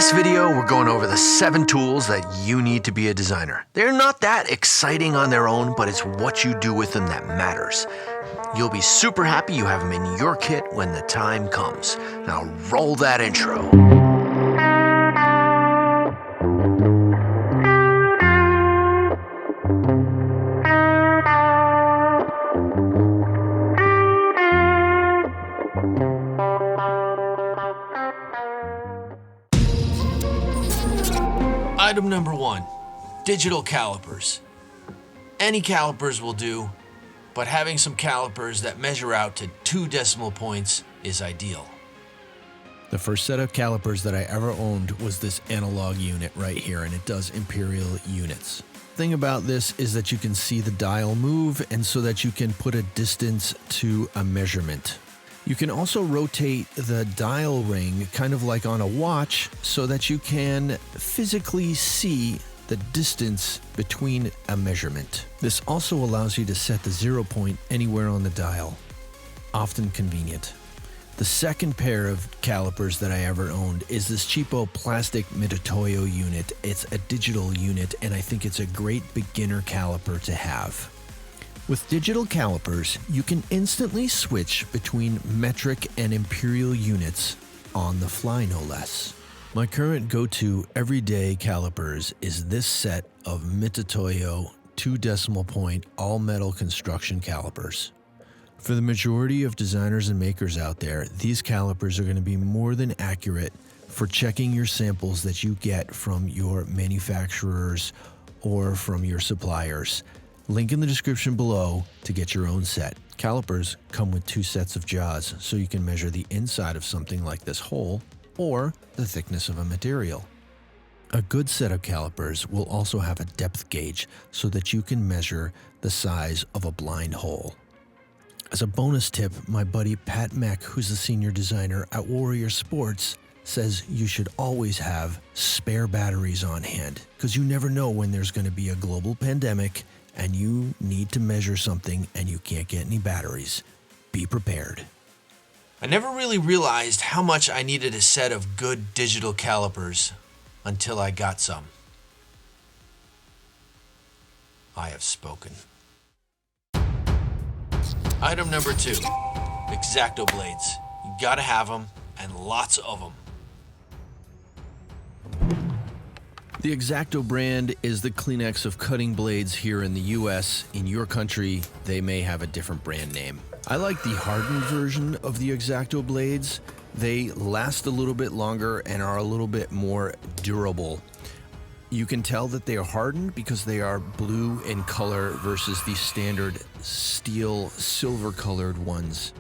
this video, we're going over the 7 tools that you need to be a designer. They're not that exciting on their own, but it's what you do with them that matters. You'll be super happy you have them in your kit when the time comes. Now roll that intro. Item number 1, digital calipers. Any calipers will do, but having some calipers that measure out to 2 decimal points is ideal. The first set of calipers that I ever owned was this analog unit right here, and it does imperial units. The thing about this is that you can see the dial move, and so that you can put a distance to a measurement. You can also rotate the dial ring kind of like on a watch so that you can physically see the distance between a measurement. This also allows you to set the 0 point anywhere on the dial. Often convenient. The second pair of calipers that I ever owned is this cheapo plastic Mitutoyo unit. It's a digital unit, and I think it's a great beginner caliper to have. With digital calipers, you can instantly switch between metric and imperial units on the fly, no less. My current go-to everyday calipers is this set of Mitutoyo 2 decimal point all-metal construction calipers. For the majority of designers and makers out there, these calipers are going to be more than accurate for checking your samples that you get from your manufacturers or from your suppliers. Link in the description below to get your own set. Calipers come with 2 sets of jaws, so you can measure the inside of something like this hole or the thickness of a material. A good set of calipers will also have a depth gauge so that you can measure the size of a blind hole. As a bonus tip, my buddy Pat Meck, who's the senior designer at Warrior Sports, says you should always have spare batteries on hand because you never know when there's going to be a global pandemic and you need to measure something and you can't get any batteries. Be prepared. I never really realized how much I needed a set of good digital calipers until I got some. I have spoken. Item number 2, X-acto blades. You gotta have them, and lots of them. The X-acto brand is the Kleenex of cutting blades here in the US. In your country, they may have a different brand name. I like the hardened version of the X-acto blades. They last a little bit longer and are a little bit more durable. You can tell that they are hardened because they are blue in color versus the standard steel silver colored ones.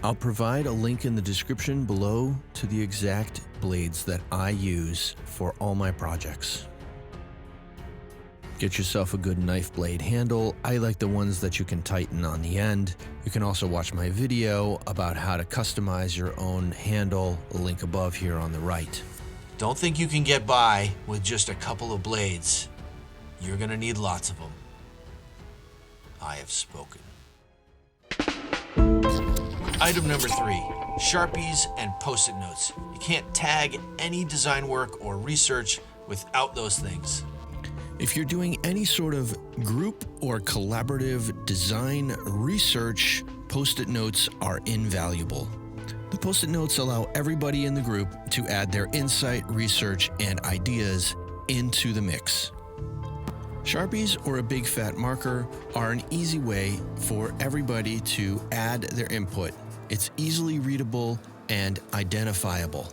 I'll provide a link in the description below to the exact blades that I use for all my projects. Get yourself a good knife blade handle. I like the ones that you can tighten on the end. You can also watch my video about how to customize your own handle, link above here on the right. Don't think you can get by with just a couple of blades. You're gonna need lots of them. I have spoken. Item number 3, Sharpies and Post-it notes. You can't tag any design work or research without those things. If you're doing any sort of group or collaborative design research, Post-it notes are invaluable. The Post-it notes allow everybody in the group to add their insight, research, and ideas into the mix. Sharpies or a big fat marker are an easy way for everybody to add their input. It's easily readable and identifiable.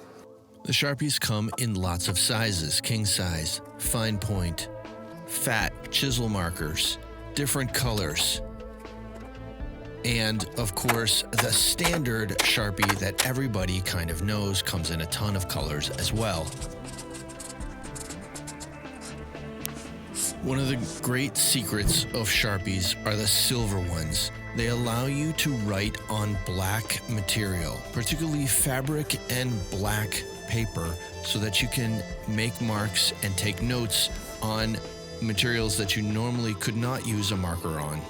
The Sharpies come in lots of sizes: king size, fine point, fat, chisel markers, different colors, and of course the standard Sharpie that everybody kind of knows comes in a ton of colors as well. One of the great secrets of Sharpies are the silver ones. They allow you to write on black material, particularly fabric and black paper, so that you can make marks and take notes on materials that you normally could not use a marker on.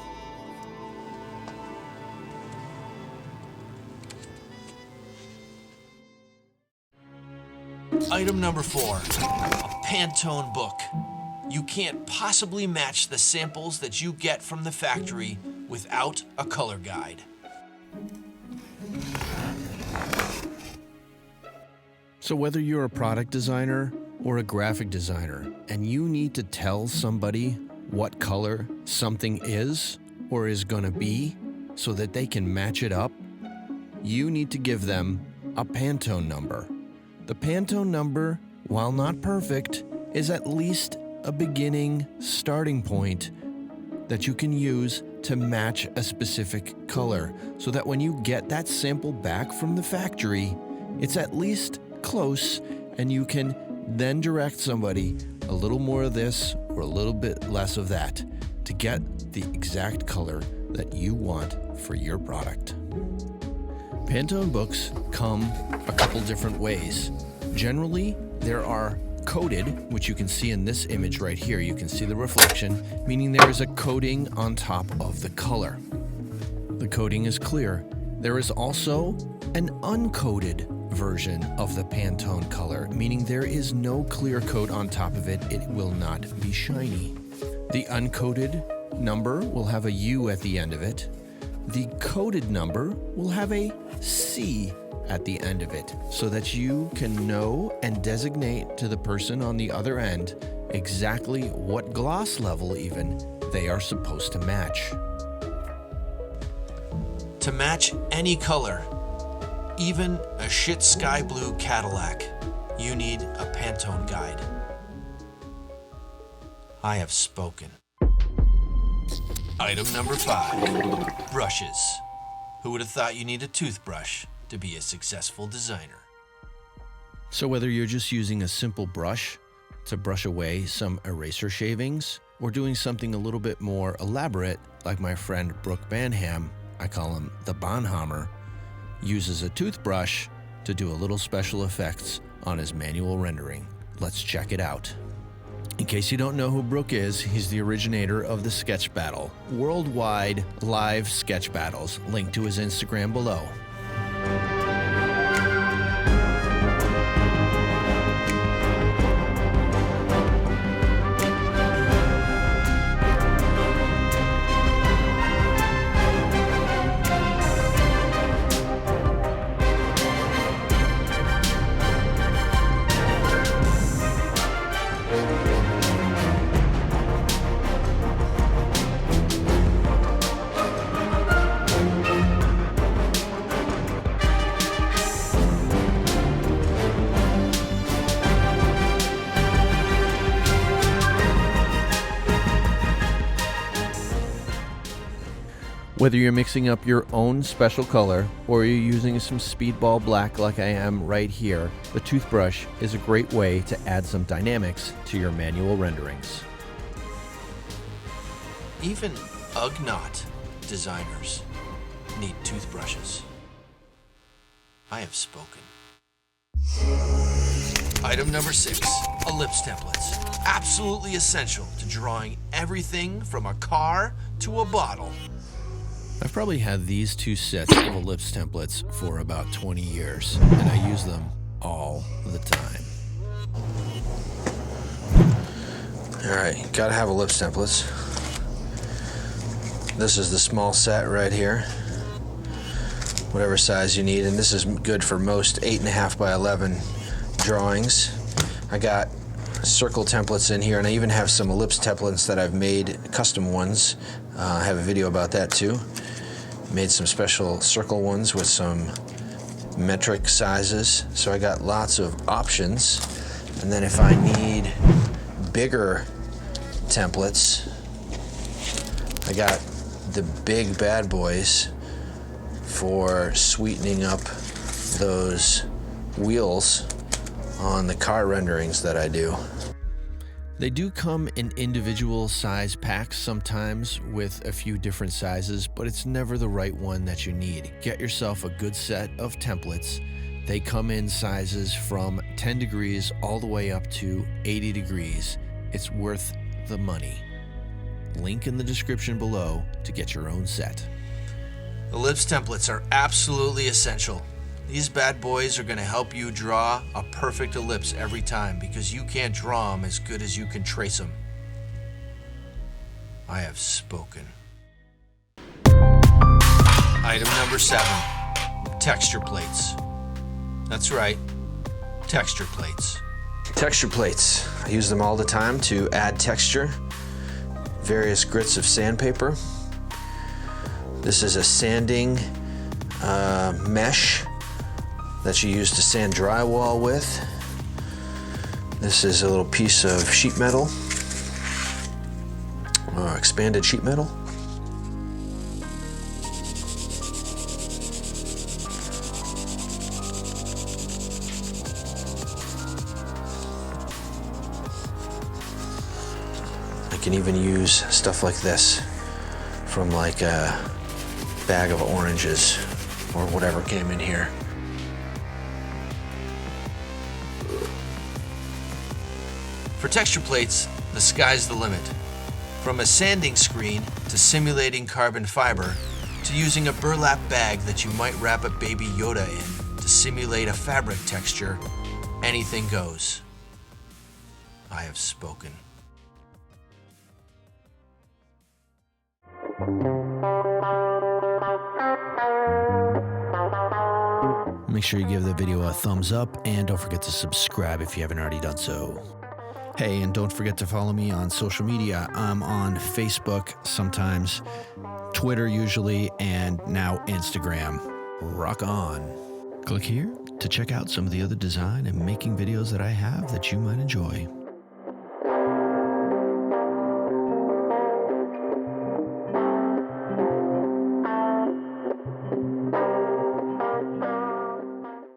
Item Item number 4, a Pantone book. You can't possibly match the samples that you get from the factory without a color guide. So whether you're a product designer or a graphic designer and you need to tell somebody what color something is or is going to be so that they can match it up, you need to give them a Pantone number. The Pantone number, while not perfect, is at least a beginning starting point that you can use to match a specific color so that when you get that sample back from the factory, it's at least close and you can then direct somebody a little more of this or a little bit less of that to get the exact color that you want for your product. Pantone books come a couple different ways. Generally, there are coated, which you can see in this image right here. You can see the reflection, meaning there is a coating on top of the color. The coating is clear. There is also an uncoated version of the Pantone color, meaning there is no clear coat on top of it. It will not be shiny. The uncoated number will have a U at the end of it. The coated number will have a C at the end of it so that you can know and designate to the person on the other end exactly what gloss level even they are supposed to match. To match any color, even a shit sky blue Cadillac, you need a Pantone guide. I have spoken. Item number 5, brushes. Who would have thought you need a toothbrush to be a successful designer? So whether you're just using a simple brush to brush away some eraser shavings or doing something a little bit more elaborate, like my friend Brooke Banham, I call him the Bonhammer, uses a toothbrush to do a little special effects on his manual rendering. Let's check it out. In case you don't know who Brooke is, he's the originator of the Sketch Battle, worldwide live sketch battles, linked to his Instagram below. Whether you're mixing up your own special color or you're using some speedball black like I am right here, the toothbrush is a great way to add some dynamics to your manual renderings. Even Ugnaught designers need toothbrushes. I have spoken. Item number 6, ellipse templates. Absolutely essential to drawing everything from a car to a bottle. I've probably had these two sets of ellipse templates for about 20 years, and I use them all the time. Alright, gotta have ellipse templates. This is the small set right here. Whatever size you need, and this is good for most 8.5 by 11 drawings. I got circle templates in here, and I even have some ellipse templates that I've made, custom ones. I have a video about that too. Made some special circle ones with some metric sizes, so I got lots of options. And then if I need bigger templates, I got the big bad boys for sweetening up those wheels on the car renderings that I do. They do come in individual size packs sometimes with a few different sizes, but it's never the right one that you need. Get yourself a good set of templates. They come in sizes from 10 degrees all the way up to 80 degrees. It's worth the money. Link in the description below to get your own set. Ellipse templates are absolutely essential. These bad boys are going to help you draw a perfect ellipse every time because you can't draw them as good as you can trace them. I have spoken. Item number 7, texture plates. That's right, texture plates. Texture plates. I use them all the time to add texture. Various grits of sandpaper. This is a sanding mesh that you use to sand drywall with. This is a little piece of sheet metal, expanded sheet metal. I can even use stuff like this from like a bag of oranges or whatever came in here. For texture plates, the sky's the limit. From a sanding screen to simulating carbon fiber to using a burlap bag that you might wrap a baby Yoda in to simulate a fabric texture, anything goes. I have spoken. Make sure you give the video a thumbs up and don't forget to subscribe if you haven't already done so. Hey, and don't forget to follow me on social media. I'm on Facebook sometimes, Twitter usually, and now Instagram. Rock on. Click here to check out some of the other design and making videos that I have that you might enjoy.